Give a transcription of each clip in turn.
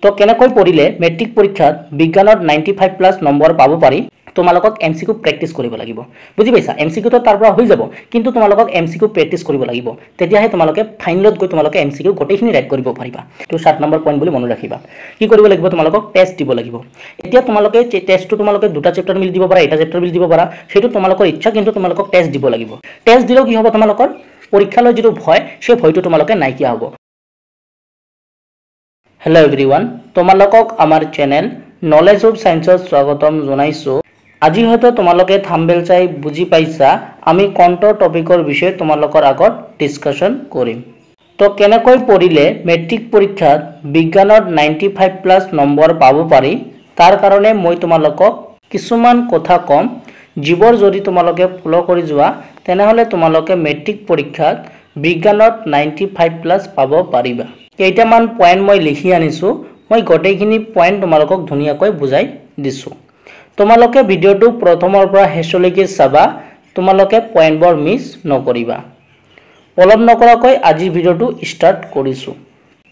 তো কেনেকৈ পঢ়িলে মেট্ৰিক পৰীক্ষাত বিজ্ঞানত 95+ নম্বৰ পাব পাৰি তোমালোকক এমসিকিউ প্ৰেক্টিছ কৰিব লাগিব বুজি পাইছা এমসিকিউ তো তাৰ পৰা হৈ যাব কিন্তু তোমালোকক এমসিকিউ প্ৰেক্টিছ কৰিব লাগিব তেতিয়াহে তোমালোকে ফাইনেলত গৈ তোমালোকে এমসিকিউ গোটেইখিনি ৰাইট কৰিব পাৰিবা তো 7 নম্বৰ পইণ্ট বুলি মনত ৰাখিবা কি কৰিব লাগিব তোমালোকক টেষ্ট দিব লাগিব এতিয়া তোমালোকে টেষ্টটো তোমালোকে দুটা চেপ্টাৰ মিলি দিব পাৰা এটা চেপ্টাৰ মিলি দিব পাৰা সেইটো তোমালোকৰ ইচ্ছা কিন্তু তোমালোকক টেষ্ট দিব লাগিব টেষ্ট দিলেও কি হ'ব তোমালোকৰ পৰীক্ষালৈ যিটো ভয় সেই ভয়টো তোমালোকে নাইকিয়া হ'ব Hello everyone, তোমালোকক আমাৰ চেনেল নলেজ অফ সায়েন্সত স্বাগতম জনাইছো আজি হয়তো তোমালোকে থাম্বনেল চাই বুজি পাইছা আমি কোনটো টপিকৰ বিষয়ে তোমালোকৰ আগত ডিসকাশন কৰিম তো কেনেকৈ পঢ়িলে মেট্ৰিক পৰীক্ষাত বিজ্ঞানত 95+ নম্বৰ পাব পাৰি তাৰ কাৰণে মই তোমালোকক কিছুমান কথা কম যিবোৰ যদি তোমালোকে ফলো কৰি যোৱা তেনেহলে তোমালোকে মেট্ৰিক পৰীক্ষাত বিজ্ঞানত 95+ পাব পাৰিবা কেইটামান পয়েন্ট মই লিখি আনিছো মই গোটেইখিনি পয়েন্ট তোমালোকক ধুনিয়াকৈ বুজাই দিছো তোমালোকে ভিডিওটো প্ৰথমৰ পৰা শেষলৈকে চাবা তোমালোকে পয়েন্টবোৰ মিস নকৰিবা পলম নকৰাকৈ আজি ভিডিওটো স্টাৰ্ট কৰিছো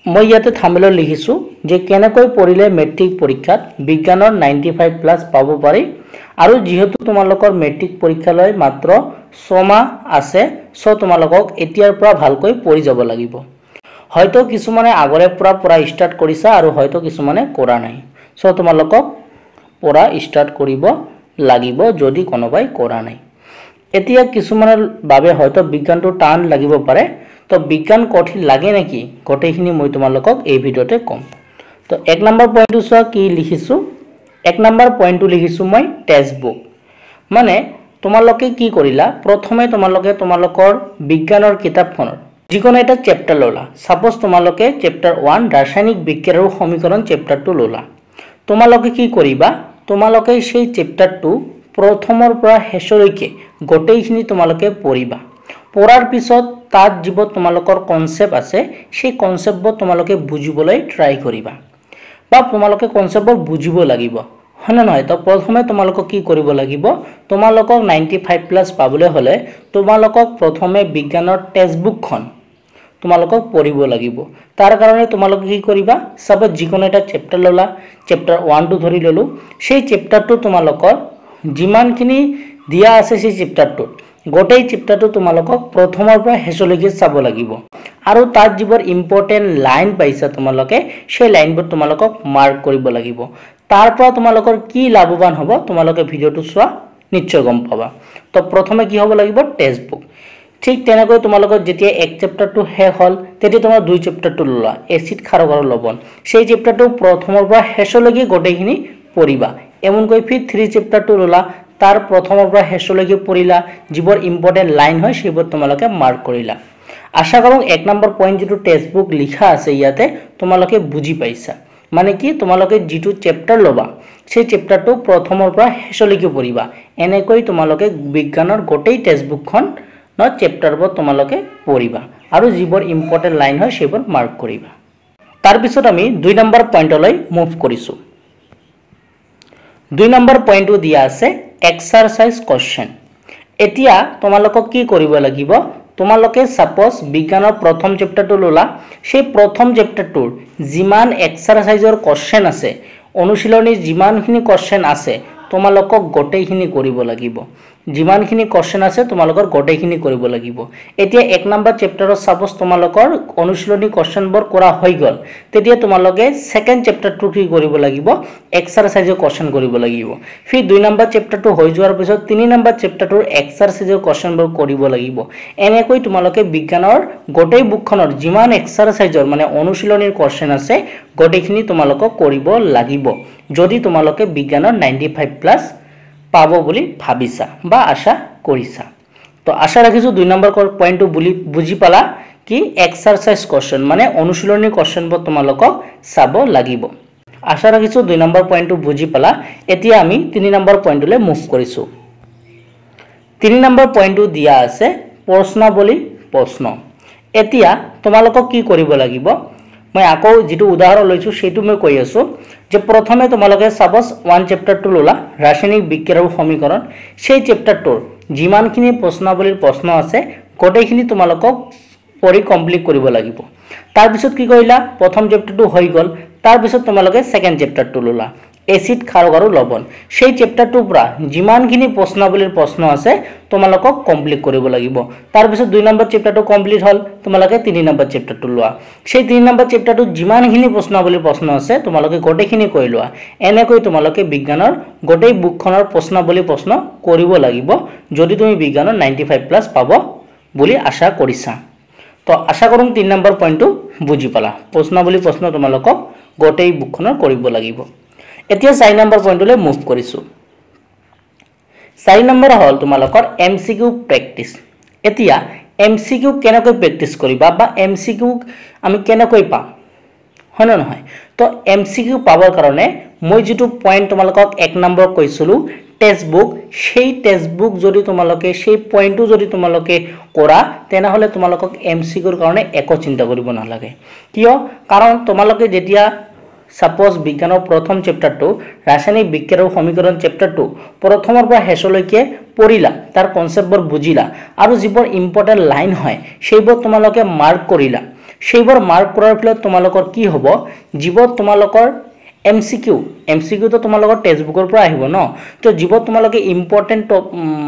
মই ইয়াতে থাম্বনেলত লিখিছো যে কেনেকৈ পঢ়িলে মেট্ৰিক পৰীক্ষাত বিজ্ঞানৰ 95+ পাব পাৰি আৰু যেহেতু তোমালোকৰ মেট্ৰিক পৰীক্ষালৈ মাত্ৰ 6 মাহ আছে সো তোমালোকক এতিয়াৰ পৰা ভালকৈ পঢ়ি যাব লাগিব হয়তো কিছুমানে আগৰে পৰা স্টাৰ্ট কৰিছা আৰু হয়তো কিছুমানে কৰা নাই সো তোমালোকক পঢ়া স্টাৰ্ট কৰিব লাগিব যদি কোনোবাই কৰা নাই এতিয়া কিছুমানৰ বাবে হয়তো বিজ্ঞানটো টান লাগিব পাৰে তো বিজ্ঞান কঠিন লাগে নেকি গোটেইখিনি মই তোমালোকক এই ভিডিওতে কম তো 1 নম্বৰ পইণ্টটো চোৱা কি লিখিছো 1 নম্বৰ পইণ্টটো লিখিছো মই টেক্সট বুক মানে তোমালোকে কি কৰিলা প্ৰথমে তোমালোকে তোমালোকৰ বিজ্ঞানৰ কিতাপখনৰ যিকোনো এটা চেপ্টাৰ ললা সাপোজ তোমালোকে চেপ্টাৰ 1 ৰাসায়নিক বিক্ৰিয়া আৰু সমীকৰণ চেপ্টাৰটো ললা তোমালোকে কি কৰিবা তোমালোকে সেই চেপ্টাৰটো প্ৰথমৰ পৰা শেষলৈকে গোটেইখিনি তোমালোকে পঢ়িবা পঢ়াৰ পিছত তাত যিব তোমালোকৰ কনসেপ্ট আছে সেই কনসেপ্টবোৰ তোমালোকে বুজিবলৈ ট্ৰাই কৰিবা বা তোমালোকে কনসেপ্টবোৰ বুজিব লাগিব হনে নহয় তো প্ৰথমে তোমালোকক কি কৰিব লাগিব তোমালোকক 95+ পাবলৈ হলে তোমালোকক প্ৰথমে বিজ্ঞানৰ টেক্সট বুকখন তোমালোকক পঢ়িব লাগিব তাৰ কাৰণে তোমালোকে কি কৰিবা সব যিকোনো এটা চেপ্টাৰ ললা চেপ্টাৰ 1 টো ধৰি ললো সেই চেপ্টাৰটো তোমালোকৰ যিমানখিনি দিয়া আছে সেই চেপ্টাৰটো গোটেই চেপ্টাৰটো তোমালোকক প্ৰথমৰ পৰা শেষলৈকে চাব লাগিব আৰু তাত যিবোৰ ইম্পৰ্টেন্ট লাইন পাইছা তোমালোকে সেই লাইনবোৰ তোমালোকক মাৰ্ক কৰিব লাগিব তাৰ পৰা তোমালোকৰ কি লাভৱান হ'ব তোমালোকে ভিডিওটো চোৱা নিশ্চয় গম পাবা তো প্ৰথমে কি হ'ব লাগিব টেক্সট বুক ঠিক তেনেকৈ তোমালোকৰ যেতিয়া এক চেপ্টাৰটো শেষ হল তেতিয়া তোমাৰ দুই চেপ্টাৰটো ললা এসিড ক্ষাৰক আৰু লবণ সেই চেপ্টাৰটো প্ৰথমৰ পৰা শেষলৈকে গোটেইখিনি পঢ়িবা এমনকৈ ফিৰ 3 চেপ্টাৰটো ললা তাৰ প্ৰথমৰ পৰা শেষলৈকে পঢ়িলা যিবোৰ ইম্পৰ্টেন্ট লাইন হয় সেইবোৰ তোমালোকে মাৰ্ক কৰিলা আশা কৰো 1 নম্বৰ পইণ্ট যেটো টেক্সট বুক লিখা আছে ইয়াতে তোমালোকে বুজি পাইছা মানে কি তোমালোকে যেটো চেপ্টাৰ লবা সেই চেপ্টাৰটো প্ৰথমৰ পৰা শেষলৈকে পঢ়িবা এনেকৈ তোমালোকে বিজ্ঞানৰ গোটেই টেক্সট বুকখন ন চেপ্টাৰবোৰ তোমালোকে পঢ়িবা আৰু যিবোৰ ইম্পৰ্টেন্ট লাইন হয় সেইবোৰ মাৰ্ক কৰিবা তাৰ পিছত আমি 2 নম্বৰ পইণ্টলৈ মুভ কৰিছো 2 নম্বৰ পইণ্টটো দিয়া আছে এক্সাৰসাইজ কোৱেশ্চন এতিয়া তোমালোকক কি কৰিব লাগিব তোমালোকে সাপোজ বিজ্ঞানৰ প্ৰথম চেপ্টাৰটো ললা সেই প্ৰথম চেপ্টাৰটোৰ যিমান এক্সাৰসাইজৰ কোৱেশ্চন আছে অনুশীলনী যিমানখিনি কোৱেশ্চন আছে তোমালোকক গোটেইখিনি কৰিব লাগিব যিমানখিনি কোৱেশ্চন আছে তোমালোকৰ গোটেইখিনি কৰিব লাগিব এতিয়া 1 নম্বৰ চেপ্টাৰৰ সাপোজ তোমালোকৰ অনুশীলনী কোৱেশ্চনবোৰ কৰা হৈ গল তেতিয়া তোমালোকে সেকেন্ড চেপ্টাৰটো কি কৰিব লাগিব এক্সাৰসাইজৰ কোৱেশ্চন কৰিব লাগিব ফিৰ 2 নম্বৰ চেপ্টাৰটো হৈ যোৱাৰ পিছত 3 নম্বৰ চেপ্টাৰটোৰ এক্সাৰসাইজৰ কোৱেশ্চনবোৰ কৰিব লাগিব এনেকৈ তোমালোকে বিজ্ঞানৰ গোটেই বুকখনৰ যিমান এক্সাৰসাইজৰ মানে অনুশীলনীৰ কোৱেশ্চন আছে গোটেইখিনি তোমালোকক কৰিব লাগিব যদি তোমালোকে বিজ্ঞানৰ 95+ পাবো বুলি ভাবিছা বা আশা কৰিছা তো আশা ৰাখিছো 2 নম্বৰ পইণ্টটো বুজি পালা কি এক্সাৰসাইজ কোৱেশ্চন মানে অনুশীলনী কোৱেশ্চনবোৰ তোমালোকক চাব লাগিব আশা ৰাখিছো 2 নম্বৰ পইণ্টটো বুজি পালা এতিয়া আমি 3 নম্বৰ পইণ্টলৈ মুভ কৰিছো 3 নম্বৰ পইণ্টটো দিয়া আছে প্ৰশ্নাৱলী প্ৰশ্ন এতিয়া তোমালোকক কি কৰিব লাগিব মই আকৌ যেটো উদাহৰণ লৈছো সেটো মই কৈ আছো যে প্ৰথমে তোমালোকে সাপোজ 1 চেপ্টাৰটো ললা ৰাসায়নিক বিক্ৰিয়া আৰু সমীকৰণ সেই চেপ্টাৰটোৰ যিমানখিনি প্ৰশ্নাৱলীৰ প্ৰশ্ন আছে গোটেইখিনি তোমালোকক পঢ়ি কমপ্লিট কৰিব লাগিব তাৰ পিছত কি কৰিলা প্ৰথম চেপ্টাৰটো হৈ গল তাৰ পিছত তোমালোকে সেকেন্ড চেপ্টাৰটো ললা এসিড ক্ষাৰক আৰু লৱণ সেই চেপ্টাৰটোৰ পৰা যিমানখিনি প্ৰশ্নাৱলীৰ প্ৰশ্ন আছে তোমালোকক কমপ্লিট কৰিব লাগিব তাৰ পিছত 2 নম্বৰ চেপ্টাৰটো কমপ্লিট হল তোমালোকে 3 নম্বৰ চেপ্টাৰটো লোৱা সেই 3 নম্বৰ চেপ্টাৰটো যিমানখিনি প্ৰশ্নাৱলীৰ প্ৰশ্ন আছে তোমালোকে গোটেইখিনি কৈ লোৱা এনেকৈ তোমালোকে বিজ্ঞানৰ গোটেই বুকখনৰ প্ৰশ্নাৱলী প্ৰশ্ন কৰিব লাগিব যদি তুমি বিজ্ঞানৰ 95 প্লাস পাব বুলি আশা কৰিছা তো আশা কৰোঁ 3 নম্বৰ পইণ্টটো বুজি পালা প্ৰশ্নাৱলী প্ৰশ্ন তোমালোকক গোটেই বুকখনৰ কৰিব লাগিব এতিয়া 4 নম্বৰ পইণ্টলৈ মুভ কৰিছো 4 নম্বৰ হল তোমালোকৰ এমসিকিউ প্ৰেক্টিস এতিয়া এমসিকিউ কেনেকৈ প্ৰেক্টিস কৰিবা বা এমসিকিউ আমি কেনেকৈ পাম হয় নহয় তো এমসিকিউ পাবৰ কাৰণে মই যেটো পইণ্ট তোমালোকক 1 নম্বৰ কৈছিলো টেক্সট বুক সেই টেক্সট বুক যদি তোমালোকে সেই পইণ্টটো যদি তোমালোকে কৰা তেনে হলে তোমালোকক এমসিকিউৰ কাৰণে একো চিন্তা কৰিব নালাগে কিয় কাৰণ তোমালোকে যেতিয়া সাপোজ বিজ্ঞানৰ প্ৰথম চেপ্টাৰটো ৰাসায়নিক বিক্ৰিয়াৰ সমীকৰণ চেপ্টাৰটো প্ৰথমৰ পৰা শেষলৈকে পঢ়িলা তাৰ কনসেপ্টবোৰ বুজিলা আৰু যিবোৰ ইম্পৰ্টেন্ট লাইন হয় সেইবোৰ তোমালোকে মাৰ্ক কৰিলা সেইবোৰ মাৰ্ক কৰাৰ ফলত তোমালোকৰ কি হ'ব যিবোৰ তোমালোকৰ এমসিকিউ তো তোমালোকৰ টেক্সট বুকৰ পৰা আহিব ন তো যিবোৰ তোমালোকে ইম্পৰ্টেন্ট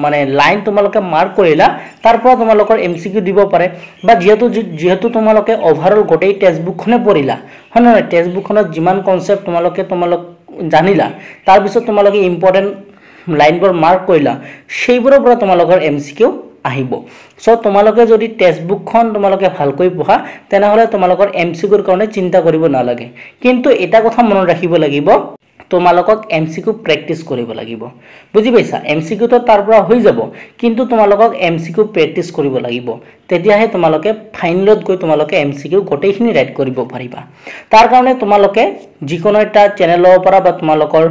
মানে লাইন তোমালোকে মাৰ্ক কৰিলা তাৰ পৰা তোমালোকৰ এমসিকিউ দিব পাৰে বা যেহেতু তোমালোকে ওভাৰঅল গোটেই টেক্সট বুকখনে পঢ়িলা হয় নহয় টেক্সট বুকখনত যিমান কনসেপ্ট তোমালোকে জানিলা তাৰ পিছত তোমালোকে ইম্পৰ্টেন্ট লাইনবোৰ মাৰ্ক কৰিলা সেইবোৰৰ পৰা তোমালোকৰ এমসিকিউ আহিব সো তোমালোকে যদি টেক্সট বুকখন তোমালোকে ভালকৈ পঢ়া তেনে হলে তোমালোকৰ এমসিকিউৰ কাৰণে চিন্তা কৰিব নালাগে কিন্তু এটা কথা মনত ৰাখিব লাগিব তোমালোকক এমসিকিউ প্ৰেক্টিস কৰিব লাগিব বুজি পাইছা এমসিকিউ তো তাৰ পৰা হৈ যাব কিন্তু তোমালোকক এমসিকিউ প্ৰেক্টিস কৰিব লাগিব তেতিয়াহে তোমালোকে ফাইনেলত গৈ তোমালোকে এমসিকিউ গোটেইখিনি ৰাইট কৰিব পাৰিবা তাৰ কাৰণে তোমালোকে যিকোনো এটা চেনেলৰ পৰা বা তোমালোকৰ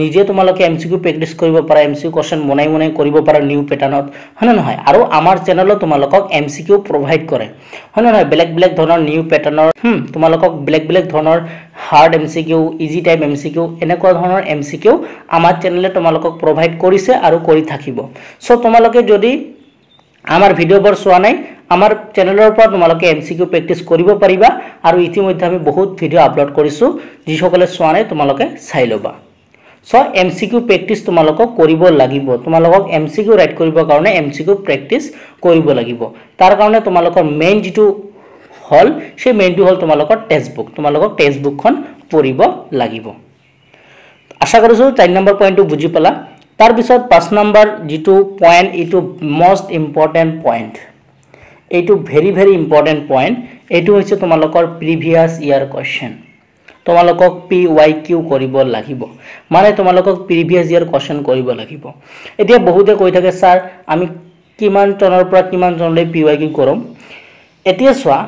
নিজে তোমালোকে এমসিকিউ প্ৰেক্টিস কৰিব পাৰা এমসিকিউ কোৱেশ্চন বনাই কৰিব পাৰা নিউ প্যাটাৰ্নত হয় নহয় আৰু আমাৰ চেনেলত তোমালোকক এমসিকিউ প্ৰভাইড কৰে হয় নহয় বেলেগ ধৰণৰ নিউ প্যাটাৰ্নৰ তোমালোকক বেলেগ ধৰণৰ hard MCQ easy type MCQ এনেকুৱা ধৰণৰ এমসিকিউ আমাৰ চেনেলে তোমালোকক প্ৰভাইড কৰিছে আৰু কৰি থাকিব সো তোমালোকে যদি আমাৰ ভিডিঅ'বোৰ চোৱা নাই আমাৰ চেনেলৰ পৰা তোমালোকে এমসিকিউ প্ৰেক্টিস কৰিব পাৰিবা আৰু ইতিমধ্যে আমি বহুত ভিডিঅ' আপলোড কৰিছো যিসকলে চোৱা নাই তোমালোকে চাই লবা সো এমসিকিউ প্ৰেক্টিস তোমালোকক কৰিব লাগিব তোমালোকক এমসিকিউ ৰাইট কৰিবৰ কাৰণে এমসিকিউ প্ৰেক্টিস কৰিব লাগিব তাৰ কাৰণে তোমালোকৰ মেইন যেটো হল সেই মেইনটো হল তোমালোকৰ টেক্সট বুক তোমালোকক টেক্সট বুকখন পঢ়িব লাগিব আশা কৰিছো 4 নম্বৰ পইণ্টটো বুজি পালা তাৰ পিছত 5 নম্বৰ যেটো পইণ্ট এটো মোস্ট ইম্পৰ্টেন্ট পইণ্ট এটো ভেৰি ইম্পৰ্টেন্ট পইণ্ট এটো হৈছে তোমালোকৰ প্ৰিভিয়াস ইয়াৰ কোৱেশ্চন তোমালোকক PYQ কৰিব লাগিব মানে তোমালোকক প্ৰিভিয়াস ইয়াৰ কোৱেশ্চন কৰিব লাগিব এতিয়া বহুতে কৈ থাকে স্যাৰ আমি কিমান টনৰ পৰা কিমান টনলৈ PYQ কৰম এতিয়া চোৱা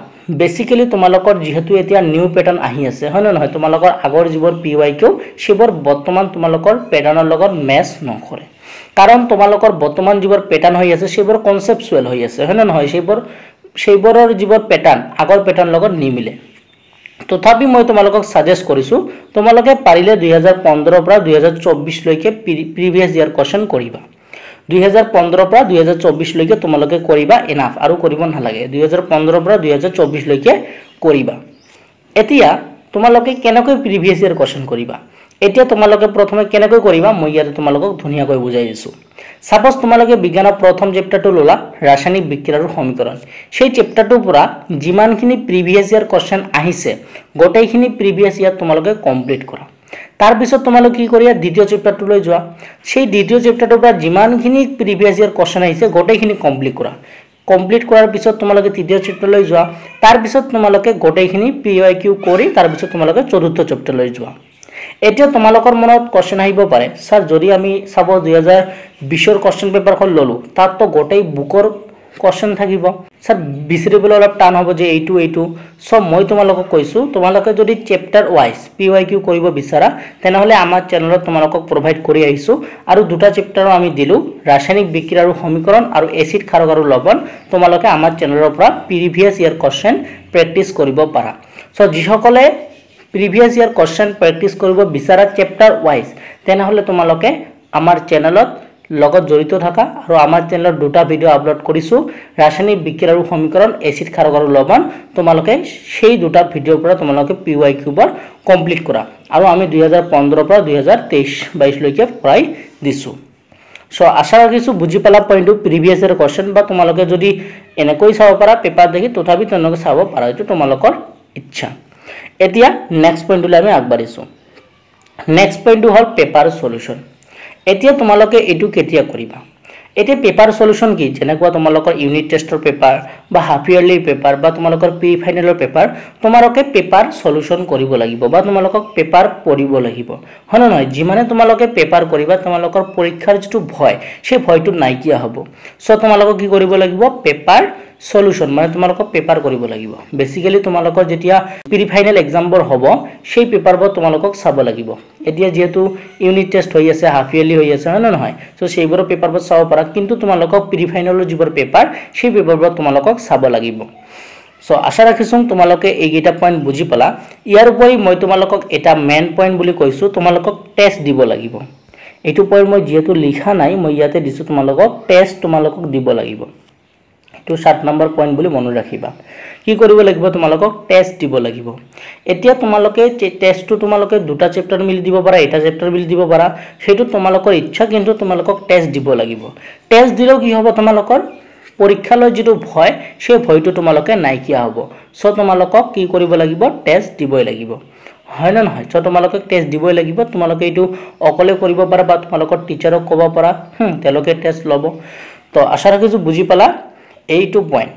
বেসিক্যালি তোমালোকৰ যেহেতু এতিয়া নিউ প্যাটাৰ্ন আহি আছে হয় নহয় তোমালোকৰ আগৰ যিবোৰ PYQ সেবোৰ বৰ্তমান তোমালোকৰ প্যাটাৰ্নৰ লগত মেচ নকৰে কাৰণ তোমালোকৰ বৰ্তমান যিবোৰ প্যাটাৰ্ন হৈ আছে সেবোৰ কনসেপচুৱেল হৈ আছে হয় নহয় সেইবোৰৰ যিবোৰ প্যাটাৰ্ন আগৰ প্যাটাৰ্ন লগত নিমিলে তথাপি মই তোমালোকক সাজেষ্ট কৰিছো তোমালোকে পাৰিলে 2015 পৰা 2024 লৈকে প্ৰিভিয়াস ইয়াৰ কোৱেশ্চন কৰিবা 2015 পৰা 2024 লৈকে তোমালোকে কৰিবা এনাফ আৰু কৰিব নালাগে 2015 পৰা 2024 লৈকে কৰিবা এতিয়া তোমালোকে কেনেকৈ প্ৰিভিয়াস ইয়াৰ কোৱেশ্চন কৰিবা এতিয়া তোমালোকে প্ৰথমে কেনেকৈ কৰিবা মই ইয়াতে তোমালোকক ধুনিয়াকৈ বুজাই দিছো সাপোজ তোমালোকে বিজ্ঞানৰ প্ৰথম চেপ্টাৰটো ললা ৰাসায়নিক বিক্ৰিয়াৰ সমীকৰণ সেই চেপ্টাৰটোৰ পৰা যিমানখিনি প্ৰিভিয়াস ইয়াৰ কোৱেশ্চন আহিছে গোটেইখিনি প্ৰিভিয়াস ইয়াৰ তোমালোকে কমপ্লিট কৰা তাৰ পিছত তোমালোকে কি কৰিয়া দ্বিতীয় চেপ্টাৰটো লৈ যোৱা সেই দ্বিতীয় চেপ্টাৰটোৰ পৰা যিমানখিনি প্ৰিভিয়াস ইয়াৰ কোৱেশ্চন আহিছে গোটেইখিনি কমপ্লিট কৰা কমপ্লিট কৰাৰ পিছত তোমালোকে তৃতীয় চেপ্টাৰলৈ যোৱা তাৰ পিছত তোমালোকে গোটেইখিনি PYQ কৰি তাৰ পিছত তোমালোকে চতুৰ্থ চেপ্টাৰলৈ যোৱা এতিয়া তোমালোকৰ মনত কোৱেশ্চন আহিব পাৰে স্যাৰ যদি আমি সাপোজ 2020 ৰ কোৱেশ্চন পেপাৰখন ললো তাত তো গোটেই বুকৰ কোৱেশ্চন থাকিব স্যাৰ বিচৰিবলৈ অলপ টান হ'ব যে এইটো সো মই তোমালোকক কৈছো তোমালোকে যদি চেপ্টাৰ ওয়াইজ PYQ কৰিব বিচাৰা তেনে হলে আমাৰ চেনেলত তোমালোকক প্ৰভাইড কৰি আহিছো আৰু দুটা চেপ্টাৰ আমি দিলো ৰাসায়নিক বিক্ৰিয়া আৰু সমীকৰণ আৰু এসিড ক্ষাৰক আৰু লৱণ তোমালোকে আমাৰ চেনেলৰ পৰা প্ৰিভিয়াস ইয়াৰ কোৱেশ্চন প্ৰেক্টিস কৰিব পাৰা সো যিসকলে প্ৰিভিয়াস ইয়াৰ কোৱেশ্চন প্ৰেক্টিস কৰিব বিচাৰা চেপ্টাৰ ওয়াইজ তেনে হলে তোমালোকে আমাৰ চেনেলত লগত জড়িত থাকা আৰু আমাৰ চেনেলত দুটা ভিডিও আপলোড কৰিছো ৰাসায়নিক বিক্ৰিয়া আৰু সমীকৰণ এচিড ক্ষাৰক আৰু লৱণ তোমালোকে সেই দুটা ভিডিওৰ পৰা তোমালোকে PYQ বৰ কমপ্লিট কৰা আৰু আমি 2015 পৰা 2023-22 লৈকে পঢ়াই দিছো সো আশা ৰাখিছো বুজি পালা পইণ্টটো প্ৰিভিয়াছ ইয়াৰ কোৱেশ্চন বা তোমালোকে যদি এনেকৈ চাব পাৰা পেপাৰ দেখি তথাপি তোমালোকে চাব পাৰা এটো তোমালোকৰ ইচ্ছা এতিয়া নেক্সট পইণ্টলৈ আমি আগবাঢ়িছো নেক্সট পইণ্টটো হল পেপাৰ সলিউশন এতিয়া তোমালোকে এটো কেতিয়া কৰিবা এতে পেপাৰ সলিউশন কি যেনেকুৱা তোমালোকৰ ইউনিট টেষ্টৰ পেপাৰ বা হাফ ইয়াৰলি পেপাৰ বা তোমালোকৰ প্ৰি ফাইনেলৰ পেপাৰ তোমালোকে পেপাৰ সলিউশন কৰিব লাগিব বা তোমালোকক পেপাৰ পঢ়িব লাগিব হন নহয় যিমানে তোমালোকে পেপাৰ কৰিবা তোমালোকৰ পৰীক্ষাৰ যেটো ভয় সেই ভয়টো নাইকিয়া হ'ব সো তোমালোকক কি কৰিব লাগিব পেপাৰ সলিউশন মানে তোমালোকক পেপাৰ কৰিব লাগিব বেসিক্যালি তোমালোকৰ যেতিয়া প্ৰি ফাইনেল এক্সামবোৰ হ'ব সেই পেপাৰবোৰ তোমালোকক চাব লাগিব এতিয়া যেহেতু ইউনিট টেষ্ট হৈ আছে হাফ ইয়াৰলি হৈ আছে হয় নহয় সো সেইবোৰ পেপাৰবোৰ চাব পাৰা কিন্তু তোমালোকক প্ৰি ফাইনেলৰ যিবোৰ পেপাৰ সেই পেপাৰবোৰ তোমালোকক চাব লাগিব সো আশা ৰাখিছো তোমালোকে এইকেইটা পইণ্ট বুজি পালা ইয়াৰ উপৰি মই তোমালোকক এটা মেইন পইণ্ট বুলি কৈছো তোমালোকক টেষ্ট দিব লাগিব এইটো পইণ্ট মই যেহেতু লিখা নাই মই ইয়াতে দিছো তোমালোকক টেষ্ট তোমালোকক দিব লাগিব এটো 7 নম্বৰ পইণ্ট বুলি মনত ৰাখিবা কি কৰিব লাগিব তোমালোকক টেষ্ট দিব লাগিব এতিয়া তোমালোকে টেষ্টটো তোমালোকে দুটা চেপ্টাৰ মিলি দিব পাৰা এটা চেপ্টাৰ মিলি দিব পাৰা হেতু তোমালোকৰ ইচ্ছা কিন্তু তোমালোকক টেষ্ট দিব লাগিব টেষ্ট দিলেও কি হ'ব তোমালোকৰ পৰীক্ষালৈ যেটো ভয় সেই ভয়টো তোমালোকে নাইকিয়া হ'ব সো তোমালোকক কি কৰিব লাগিব টেষ্ট দিবই লাগিব হয় না নহয় সো তোমালোকে টেষ্ট দিবই লাগিব তোমালোকে এটো অকলে কৰিব পাৰা বা তোমালোকৰ টিচাৰক ক'ব পাৰা তেলকে টেষ্ট লব তো আশা ৰাখিছো বুজি পালা এইটো পইণ্ট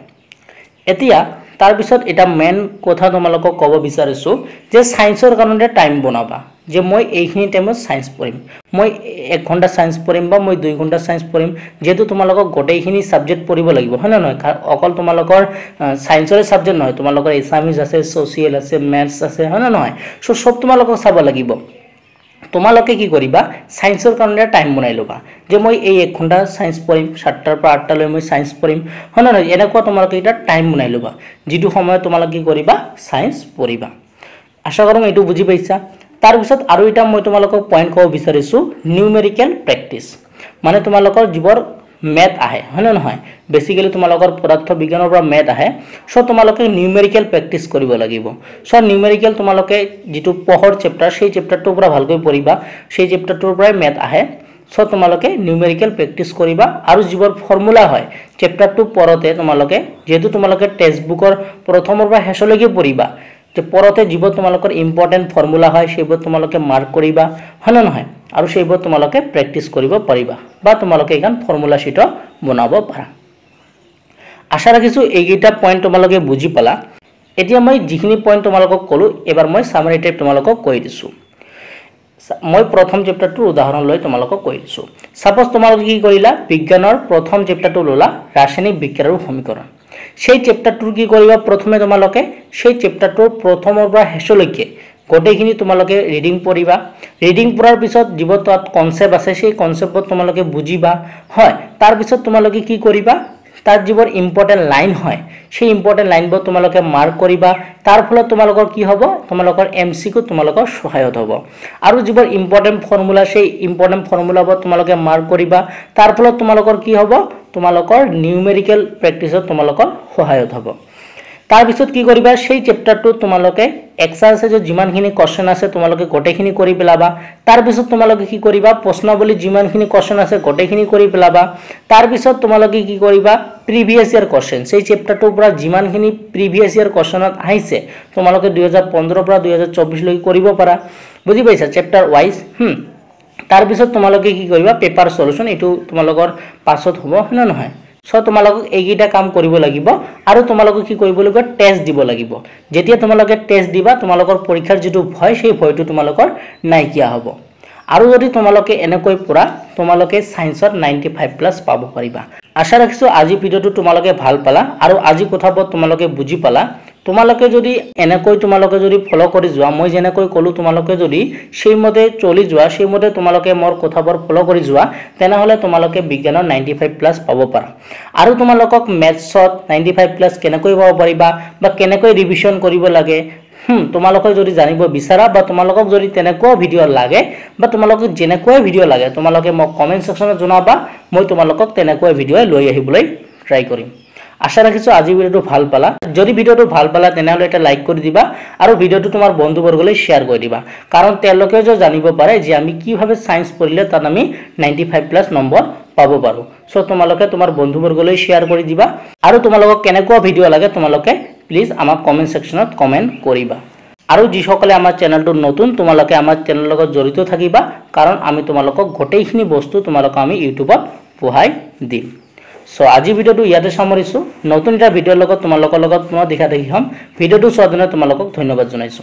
এতিয়া তাৰ পিছত এটা মেইন কথা তোমালোকক ক'ব বিচাৰিছো যে সায়েন্সৰ কাৰণে টাইম বনাবা যে মই এইখিনি টাইমত সায়েন্স পঢ়িম মই 1 ঘন্টা সায়েন্স পঢ়িম বা মই 2 ঘন্টা সায়েন্স পঢ়িম যেহেতু তোমালোকক গোটেইখিনি সাবজেক্ট পঢ়িব লাগিব হয় না নহয় অকল তোমালোকৰ সায়েন্সৰ সাবজেক্ট নহয় তোমালোকৰ এছামিজ আছে সোশিয়েল আছে ম্যাথছ আছে হয় না নহয় সো সব তোমালোকক চাব লাগিব তোমালোকে কি কৰিবা সায়েন্সৰ কাৰণে টাইম বনাই লবা যে মই এই 1 ঘন্টা সায়েন্স পঢ়িম 7টাৰ পৰা 8টা লৈ মই সায়েন্স পঢ়িম হয় না নহয় এনেকুৱা তোমালোকে এটা টাইম বনাই লবা যেটো সময় তোমালোকে কি কৰিবা সায়েন্স পঢ়িবা আশা কৰোঁ এটো বুজি পাইছা তাৰ পিছত আৰু এটা মই তোমালোকক পইণ্ট ক'ব বিচাৰিছো নিউমেৰিকেল প্ৰেক্টিস মানে তোমালোকৰ যিবোৰ ম্যাথ আহে হয় না নহয় বেসিক্যালি তোমালোকৰ পদাৰ্থ বিজ্ঞানৰ পৰা ম্যাথ আহে সো তোমালোকে নিউমেৰিকেল প্ৰেক্টিস কৰিব লাগিব সো নিউমেৰিকেল তোমালোকে যেটো পঢ়ৰ চেপ্টাৰ সেই চেপ্টাৰটোৰ পৰা ভালকৈ পঢ়িবা সেই চেপ্টাৰটোৰ পৰা ম্যাথ আহে সো তোমালোকে নিউমেৰিকেল প্ৰেক্টিস কৰিবা আৰু যিবোৰ ফৰ্মুলা হয় চেপ্টাৰটো পঢ়তে তোমালোকে যেহেতু তোমালোকে টেক্সট বুকৰ প্ৰথমৰ পৰা শেষলৈকে পঢ়িবা যে পঢ়তে যিবোৰ তোমালোকৰ ইম্পৰ্টেন্ট ফৰ্মুলা হয় সেইবোৰ তোমালোকে মাৰ্ক কৰিবা হয় না নহয় আৰু সেইবোৰ তোমালোকে প্ৰেক্টিস কৰিব পাৰিবা বা তোমালোকে এখন ফৰ্মুলা শীট বনাব পাৰা আশা ৰাখিছো এইকেইটা পইণ্ট তোমালোকে বুজি পালা এতিয়া মই যিখিনি পইণ্ট তোমালোকক ক'লো এবাৰ মই সামাৰি টাইপ তোমালোকক কৈ দিছো মই প্ৰথম চেপ্টাৰটোৰ উদাহৰণ লৈ তোমালোকক কৈ দিছো সাপোজ তোমালোকে কি কৰিলা বিজ্ঞানৰ প্ৰথম চেপ্টাৰটো ললা ৰাসায়নিক বিক্ৰিয়া আৰু সমীকৰণ সেই চেপ্টাৰটোৰ কি কৰিবা প্ৰথমে তোমালোকে সেই চেপ্টাৰটোৰ প্ৰথমৰ পৰা শেষলৈকে গোটেইখিনি তোমালোকে ৰিডিং পঢ়িবা ৰিডিং পঢ়াৰ পিছত যিবোৰ তাত কনসেপ্ট আছে সেই কনসেপ্টবোৰ তোমালোকে বুজিবা হয় তাৰ পিছত তোমালোকে কি কৰিবা তাৰ যিবোৰ ইম্পৰ্টেন্ট লাইন হয় সেই ইম্পৰ্টেন্ট লাইনবোৰ তোমালোকে মাৰ্ক কৰিবা তাৰ ফলত তোমালোকৰ কি হ'ব তোমালোকৰ এমসিকিউ তোমালোকৰ সহায়ত হ'ব আৰু যিবোৰ ইম্পৰ্টেন্ট ফৰ্মুলা সেই ইম্পৰ্টেন্ট ফৰ্মুলাবোৰ তোমালোকে মাৰ্ক কৰিবা তাৰ ফলত তোমালোকৰ কি হ'ব তোমালোকৰ নিউমেৰিকেল প্ৰেক্টিছত তোমালোকৰ সহায়ত হ'ব তাৰ পিছত কি কৰিবা সেই চেপ্টাৰটো তোমালোকে এক্সাৰসাইজৰ যিমানখিনি কোৱেশ্চন আছে তোমালোকে গোটেইখিনি কৰি পেলাবা তাৰ পিছত তোমালোকে কি কৰিবা প্ৰশ্নাৱলী যিমানখিনি কোৱেশ্চন আছে গোটেইখিনি কৰি পেলাবা তাৰ পিছত তোমালোকে কি কৰিবা প্ৰিভিয়াস ইয়াৰ কোৱেশ্চন সেই চেপ্টাৰটোৰ পৰা যিমানখিনি প্ৰিভিয়াস ইয়াৰ কোৱেশ্চনত আহিছে তোমালোকে 2015 পৰা 2024 লৈ কৰিব পাৰা বুজি পাইছা চেপ্টাৰ ওয়াইজ তাৰ পিছত তোমালোকে কি কৰিবা পেপাৰ সলিউশন এটো তোমালোকৰ পাছত হ'ব না নহয় সো তোমালোক এইগিটা কাম কৰিব লাগিব আৰু তোমালোক কি কৰিব লাগিব টেষ্ট দিব লাগিব যেতিয়া তোমালোকে টেষ্ট দিবা তোমালোকৰ পৰীক্ষাৰ যেটো ভয় সেই ভয়টো তোমালোকৰ নাইকিয়া হ'ব আৰু যদি তোমালোকে এনেকৈ পঢ়া তোমালোকে সায়েন্সত 95+ পাব পাৰিবা আশা ৰাখিছো আজি ভিডিওটো তোমালোকে ভাল পালা আৰু আজি কথাবোৰ তোমালোকে বুজি পালা তোমালোকে যদি এনেকৈ তোমালোকে যদি ফলো কৰি যোৱা মই যেনেকৈ কলো তোমালোকে যদি সেই মতে চলি যোৱা সেই মতে তোমালোকে মোৰ কথাবোৰ ফলো কৰি যোৱা তেনহলে তোমালোকে বিজ্ঞানৰ 95+ পাব পাৰা আৰু তোমালোকক ম্যাথছত 95+ কেনেকৈ পাব পাৰিবা বা কেনেকৈ ৰিভিশন কৰিব লাগে তোমালোকে যদি জানিব বিচাৰা বা তোমালোকক যদি তেনেকুৱা ভিডিঅ' লাগে বা তোমালোকক যেনেকুৱা ভিডিঅ' লাগে তোমালোকে মোক কমেন্ট সেকশনত জনাবা মই তোমালোকক তেনেকুৱা ভিডিঅ' লৈ আহিবলৈ ট্ৰাই কৰিম আশা ৰাখিছো আজি ভিডিঅ'টো ভাল পালা যদি ভিডিঅ'টো ভাল পালা তেনেহলে এটা লাইক কৰি দিবা আৰু ভিডিঅ'টো তোমাৰ বন্ধুবৰ্গলৈ শেয়াৰ কৰি দিবা কাৰণ তেওঁলোকেও জানিব পাৰে যে আমি কিভাৱে সায়েন্স পঢ়িলে তাত আমি 95+ নম্বৰ পাব পাৰো সো তোমালোকে তোমাৰ বন্ধুবৰ্গলৈ শেয়াৰ কৰি দিবা আৰু তোমালোকক কেনেকুৱা ভিডিঅ' লাগে তোমালোকে প্লিজ আমাক কমেন্ট সেকশনত কমেন্ট কৰিবা আৰু যিসকলে আমাৰ চেনেলটো নতুন তোমালোকে আমাৰ চেনেলৰ লগত জড়িত থাকিবা কাৰণ আমি তোমালোকক গোটেইখিনি বস্তু তোমালোকক আমি ইউটিউবত পঢ়াই দিম সো আজি ভিডিঅ'টো ইয়াতে সামৰিছো নতুন এটা ভিডিঅ'ৰ লগত তোমালোকৰ লগত পুনৰ দেখা দেখি হম ভিডিঅ'টো চোৱাৰ কাৰণে তোমালোকক ধন্যবাদ জনাইছো